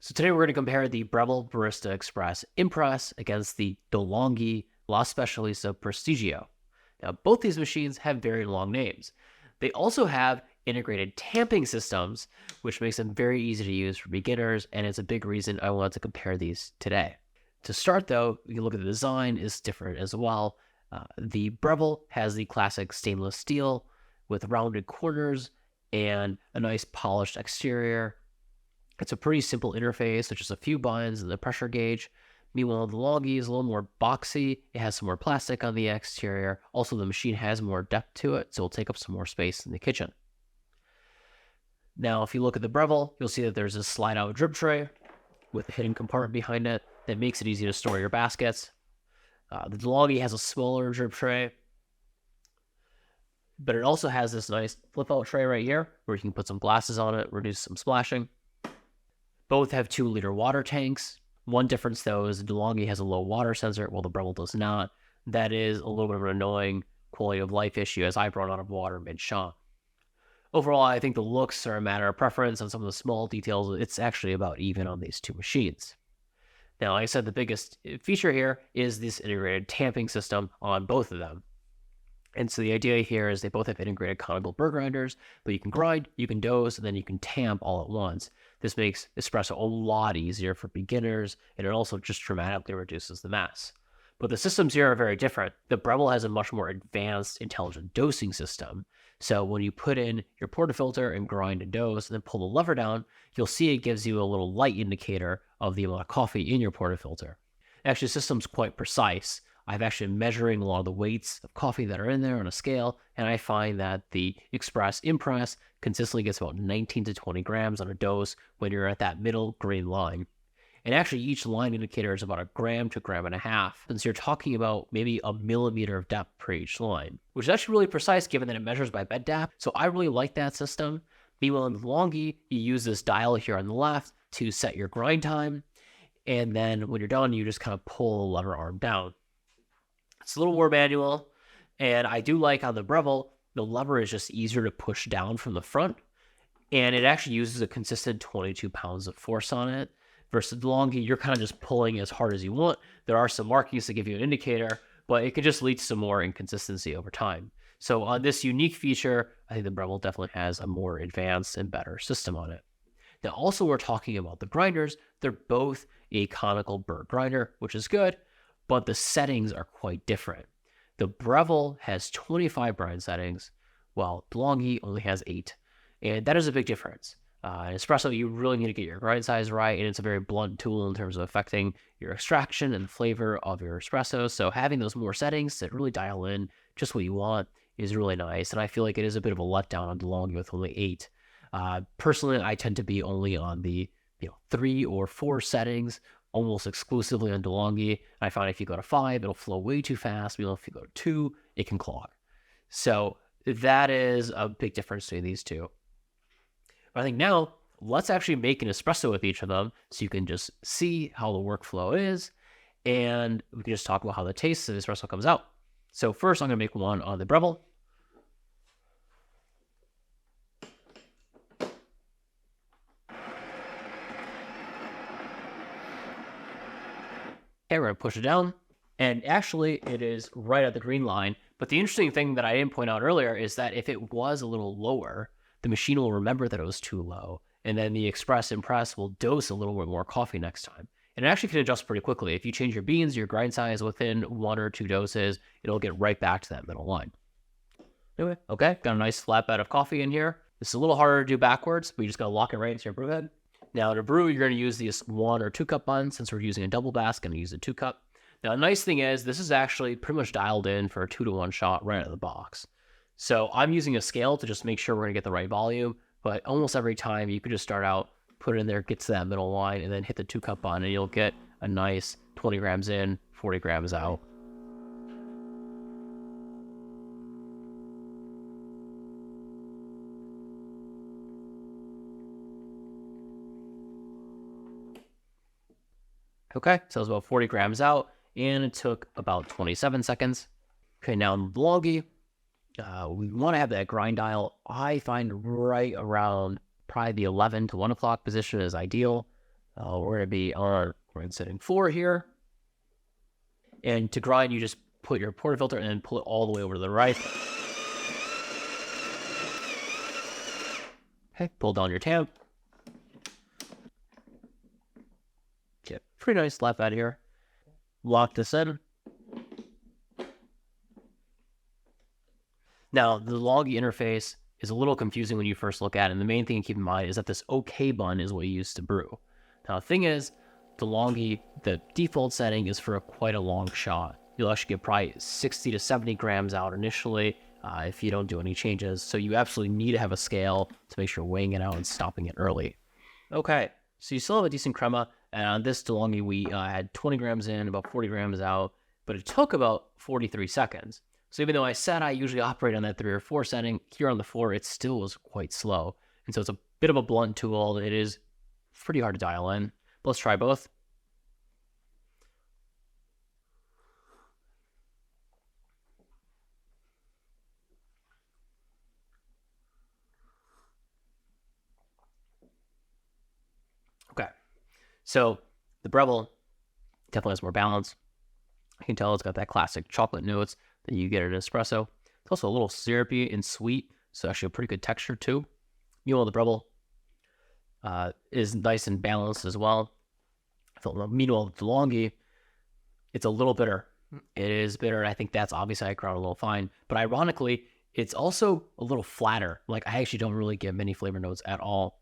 So today we're going to compare the Breville Barista Express Impress against the DeLonghi La Specialista Prestigio. Now, both these machines have very long names. They also have integrated tamping systems, which makes them very easy to use for beginners, and it's a big reason I wanted to compare these today. To start, though, you look at the design is different as well. The Breville has the classic stainless steel with rounded corners and a nice polished exterior. It's a pretty simple interface, with just a few buttons and the pressure gauge. Meanwhile, the DeLonghi is a little more boxy. It has some more plastic on the exterior. Also, the machine has more depth to it, so it'll take up some more space in the kitchen. Now, if you look at the Breville, you'll see that there's a slide-out drip tray with a hidden compartment behind it that makes it easy to store your baskets. The DeLonghi has a smaller drip tray, but it also has this nice flip-out tray right here where you can put some glasses on it, reduce some splashing. Both have 2-liter water tanks. One difference, though, is the DeLonghi has a low water sensor, while the Breville does not. That is a little bit of an annoying quality of life issue, as I run out of water mid-shot. Overall, I think the looks are a matter of preference. On some of the small details, it's actually about even on these two machines. Now, like I said, the biggest feature here is this integrated tamping system on both of them. And so the idea here is they both have integrated conical burr grinders, but you can grind, you can dose, and then you can tamp all at once. This makes espresso a lot easier for beginners, and it also just dramatically reduces the mess. But the systems here are very different. The Breville has a much more advanced intelligent dosing system. So when you put in your portafilter and grind and dose, and then pull the lever down, you'll see it gives you a little light indicator of the amount of coffee in your portafilter. Actually, the system's quite precise. I've actually been measuring a lot of the weights of coffee that are in there on a scale, and I find that the Express Impress consistently gets about 19 to 20 grams on a dose when you're at that middle green line. And actually, each line indicator is about 1 gram to 1.5 grams. And so you're talking about maybe 1 millimeter of depth per each line, which is actually really precise given that it measures by bed depth. So I really like that system. Meanwhile, in the DeLonghi, you use this dial here on the left to set your grind time. And then when you're done, you just kind of pull the lever arm down. It's a little more manual, and I do like on the Breville, the lever is just easier to push down from the front, and it actually uses a consistent 22 pounds of force on it. Versus the DeLonghi, you're kind of just pulling as hard as you want. There are some markings that give you an indicator, but it could just lead to some more inconsistency over time. So on this unique feature, I think the Breville definitely has a more advanced and better system on it. Now, also we're talking about the grinders. They're both a conical burr grinder, which is good, but the settings are quite different. The Breville has 25 grind settings, while DeLonghi only has 8. And that is a big difference. In espresso, you really need to get your grind size right, and it's a very blunt tool in terms of affecting your extraction and flavor of your espresso. So having those more settings that really dial in just what you want is really nice. And I feel like it is a bit of a letdown on DeLonghi with only 8. Personally, I tend to be only on the 3 or 4 settings, almost exclusively on DeLonghi. I find if you go to 5, it'll flow way too fast. If you go to 2, it can clog. So that is a big difference between these two. But I think now, let's actually make an espresso with each of them so you can just see how the workflow is, and we can just talk about how the taste of the espresso comes out. So first, I'm going to make one on the Breville. Okay, we're going to push it down, and actually it is right at the green line. But the interesting thing that I didn't point out earlier is that if it was a little lower, the machine will remember that it was too low, and then the Express Impress will dose a little bit more coffee next time. And it actually can adjust pretty quickly. If you change your beans, your grind size within 1 or 2 doses, it'll get right back to that middle line. Anyway, okay, got a nice flat bed of coffee in here. This is a little harder to do backwards, but you just got to lock it right into your brew head. Now to brew, you're going to use these 1 or 2 cup buns. Since we're using a double bask, I'm going to use a 2 cup. Now the nice thing is this is actually pretty much dialed in for a 2-to-1 shot right out of the box. So I'm using a scale to just make sure we're going to get the right volume, but almost every time you could just start out, put it in there, get to that middle line, and then hit the 2 cup bun, and you'll get a nice 20 grams in, 40 grams out. Okay, so it was about 40 grams out, and it took about 27 seconds. Okay, now in the DeLonghi, we want to have that grind dial. I find right around probably the 11 to 1 o'clock position is ideal. We're going to be on grind setting 4 here. And to grind, you just put your portafilter and then pull it all the way over to the right. Okay, pull down your tamp. Get pretty nice slap out of here. Lock this in. Now, the DeLonghi interface is a little confusing when you first look at it. And the main thing to keep in mind is that this OK button is what you use to brew. Now, the thing is, DeLonghi, the default setting is for quite a long shot. You'll actually get probably 60 to 70 grams out initially if you don't do any changes. So you absolutely need to have a scale to make sure you're weighing it out and stopping it early. Okay, so you still have a decent crema. And on this DeLonghi, we had 20 grams in, about 40 grams out, but it took about 43 seconds. So even though I said I usually operate on that 3 or 4 setting, here on the 4, it still was quite slow. And so it's a bit of a blunt tool. It is pretty hard to dial in. But let's try both. Okay, so the Breville definitely has more balance. I can tell it's got that classic chocolate notes that you get at an espresso. It's also a little syrupy and sweet, so actually a pretty good texture too. Meanwhile, the Breville is nice and balanced as well. Meanwhile, the DeLonghi, it's a little bitter. It is bitter. I think that's obviously I crown a little fine, but ironically, it's also a little flatter. Like I actually don't really get many flavor notes at all.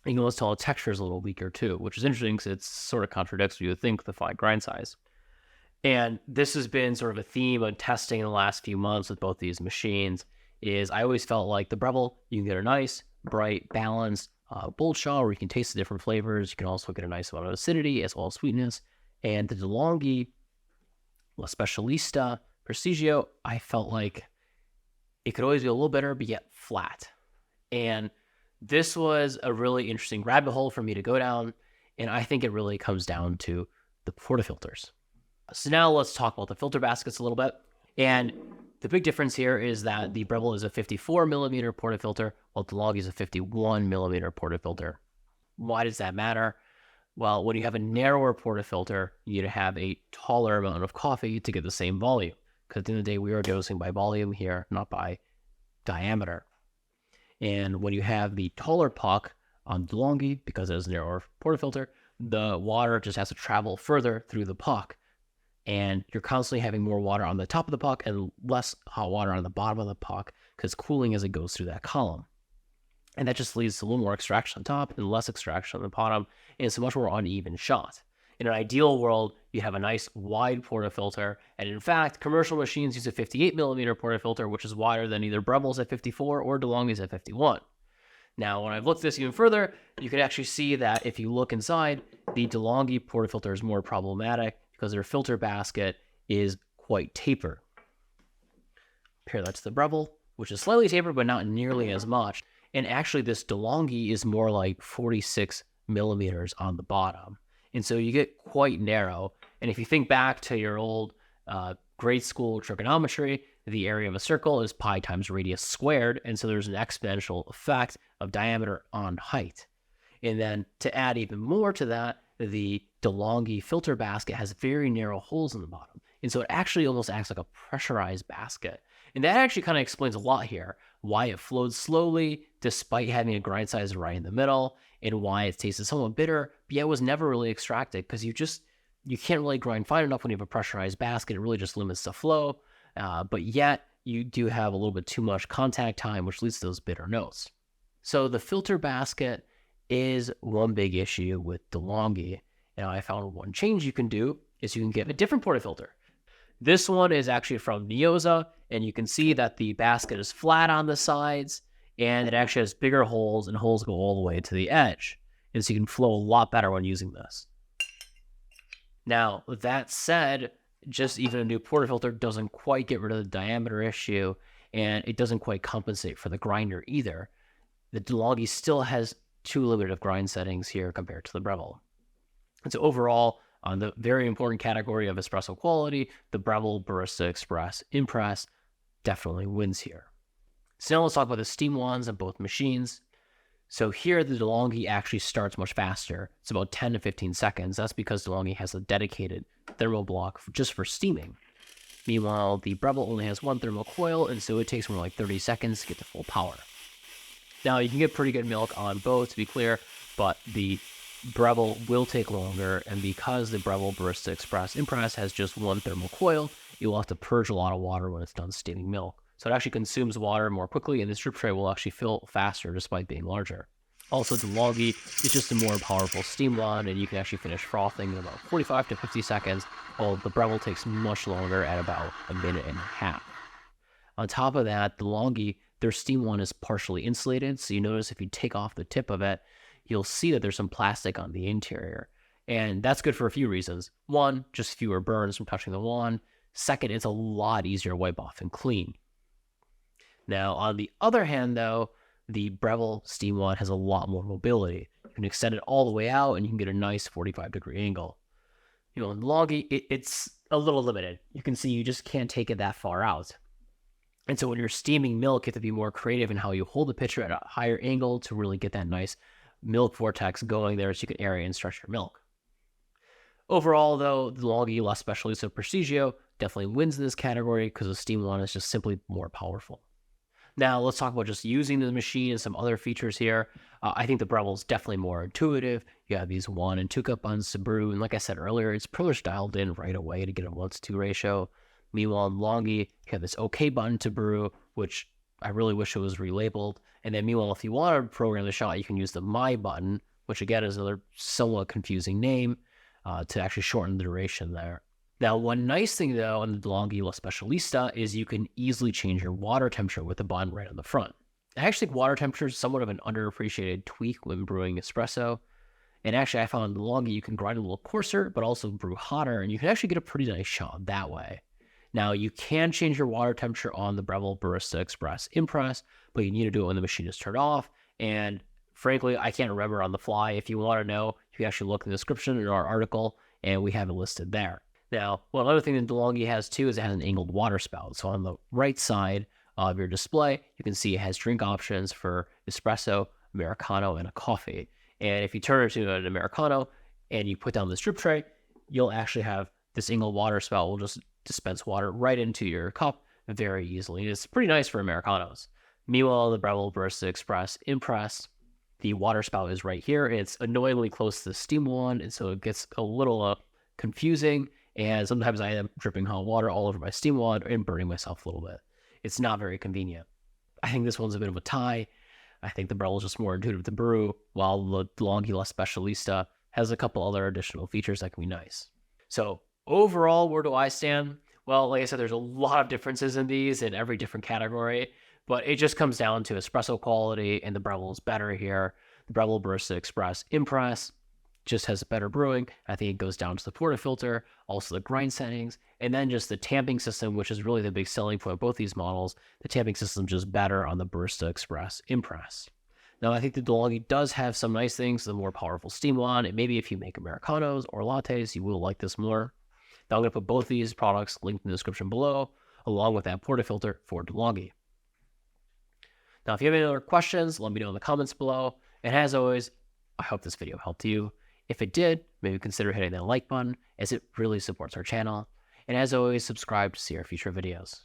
You can almost tell the texture is a little weaker too, which is interesting because it sort of contradicts what you would think the fine grind size. And this has been sort of a theme of testing in the last few months with both these machines. Is I always felt like the Breville, you can get a nice, bright, balanced bold shot where you can taste the different flavors. You can also get a nice amount of acidity as well as sweetness. And the DeLonghi, La Specialista, Prestigio, I felt like it could always be a little bitter, but yet flat. And this was a really interesting rabbit hole for me to go down. And I think it really comes down to the portafilters. So now let's talk about the filter baskets a little bit. And the big difference here is that the Breville is a 54 millimeter portafilter, while DeLonghi is a 51 millimeter portafilter. Why does that matter? Well, when you have a narrower portafilter, you need to have a taller amount of coffee to get the same volume. Because at the end of the day, we are dosing by volume here, not by diameter. And when you have the taller puck on DeLonghi, because it has a narrower portafilter, the water just has to travel further through the puck. And you're constantly having more water on the top of the puck and less hot water on the bottom of the puck because cooling as it goes through that column. And that just leads to a little more extraction on top and less extraction on the bottom. And it's a much more uneven shot. In an ideal world, you have a nice wide portafilter. And in fact, commercial machines use a 58 millimeter portafilter, which is wider than either Breville's at 54 or DeLonghi's at 51. Now, when I've looked at this even further, you can actually see that if you look inside, the DeLonghi portafilter is more problematic because their filter basket is quite tapered. Compare that to the Breville, which is slightly tapered, but not nearly as much. And actually, this DeLonghi is more like 46 millimeters on the bottom. And so you get quite narrow. And if you think back to your old grade school trigonometry, the area of a circle is pi times radius squared. And so there's an exponential effect of diameter on height. And then to add even more to that, the DeLonghi filter basket has very narrow holes in the bottom. And so it actually almost acts like a pressurized basket. And that actually kind of explains a lot here, why it flowed slowly despite having a grind size right in the middle, and why it tasted somewhat bitter, but yet was never really extracted because you can't really grind fine enough when you have a pressurized basket. It really just limits the flow, but yet you do have a little bit too much contact time, which leads to those bitter notes. So the filter basket is one big issue with DeLonghi. And I found one change you can do is you can get a different portafilter. This one is actually from Neoza, and you can see that the basket is flat on the sides, and it actually has bigger holes, and holes go all the way to the edge. And so you can flow a lot better when using this. Now, with that said, just even a new portafilter doesn't quite get rid of the diameter issue, and it doesn't quite compensate for the grinder either. The DeLonghi still has too limited of grind settings here compared to the Breville. And so overall, on the very important category of espresso quality, the Breville Barista Express Impress definitely wins here. So now let's talk about the steam ones of both machines. So here, the DeLonghi actually starts much faster. It's about 10 to 15 seconds. That's because DeLonghi has a dedicated thermal block just for steaming. Meanwhile, the Breville only has one thermal coil, and so it takes more like 30 seconds to get to full power. Now, you can get pretty good milk on both, to be clear, but the Breville will take longer, and because the Breville Barista Express Impress has just one thermal coil, you will have to purge a lot of water when it's done steaming milk. So it actually consumes water more quickly, and this drip tray will actually fill faster despite being larger. Also, DeLonghi is just a more powerful steam wand, and you can actually finish frothing in about 45 to 50 seconds, while the Breville takes much longer at about a minute and a half. On top of that, DeLonghi, their steam wand is partially insulated, so you notice if you take off the tip of it, you'll see that there's some plastic on the interior. And that's good for a few reasons. One, just fewer burns from touching the wand. Second, it's a lot easier to wipe off and clean. Now, on the other hand, though, the Breville steam wand has a lot more mobility. You can extend it all the way out, and you can get a nice 45-degree angle. In DeLonghi, it's a little limited. You can see you just can't take it that far out. And so when you're steaming milk, you have to be more creative in how you hold the pitcher at a higher angle to really get that nice milk vortex going there so you can aerate and stretch your milk. Overall, though, the DeLonghi La Specialista Prestigio definitely wins in this category because the steam wand is just simply more powerful. Now, let's talk about just using the machine and some other features here. I think the Breville is definitely more intuitive. You have these 1 and 2 cup buns to brew, and like I said earlier, it's pretty much dialed in right away to get a 1-to-2 ratio. Meanwhile, in DeLonghi, you have this OK button to brew, which I really wish it was relabeled. And then meanwhile, if you want to program the shot, you can use the My button, which again is another somewhat confusing name to actually shorten the duration there. Now, one nice thing, though, on the DeLonghi La Specialista is you can easily change your water temperature with the button right on the front. I actually think water temperature is somewhat of an underappreciated tweak when brewing espresso. And actually, I found on DeLonghi you can grind a little coarser, but also brew hotter, and you can actually get a pretty nice shot that way. Now, you can change your water temperature on the Breville Barista Express Impress, but you need to do it when the machine is turned off. And frankly, I can't remember on the fly. If you want to know, you can actually look in the description in our article, and we have it listed there. Now, one other thing that DeLonghi has too is it has an angled water spout. So on the right side of your display, you can see it has drink options for espresso, Americano, and a coffee. And if you turn it to an Americano and you put down this drip tray, you'll actually have this angled water spout will just dispense water right into your cup very easily. It's pretty nice for Americanos. Meanwhile, the Breville Barista Express Impress, the water spout is right here. It's annoyingly close to the steam wand, and so it gets a little confusing. And sometimes I end up dripping hot water all over my steam wand and burning myself a little bit. It's not very convenient. I think this one's a bit of a tie. I think the Breville is just more intuitive to brew, while the DeLonghi La Specialista has a couple other additional features that can be nice. So overall, where do I stand? Well, like I said, there's a lot of differences in these in every different category, but it just comes down to espresso quality, and the Breville is better here. The Breville Barista Express Impress just has better brewing. I think it goes down to the portafilter, also the grind settings, and then just the tamping system, which is really the big selling point of both these models. The tamping system is just better on the Barista Express Impress. Now, I think the DeLonghi does have some nice things, the more powerful steam wand, and maybe if you make Americanos or lattes, you will like this more. Now, I'm going to put both these products linked in the description below, along with that portafilter for DeLonghi. Now, if you have any other questions, let me know in the comments below. And as always, I hope this video helped you. If it did, maybe consider hitting that like button, as it really supports our channel. And as always, subscribe to see our future videos.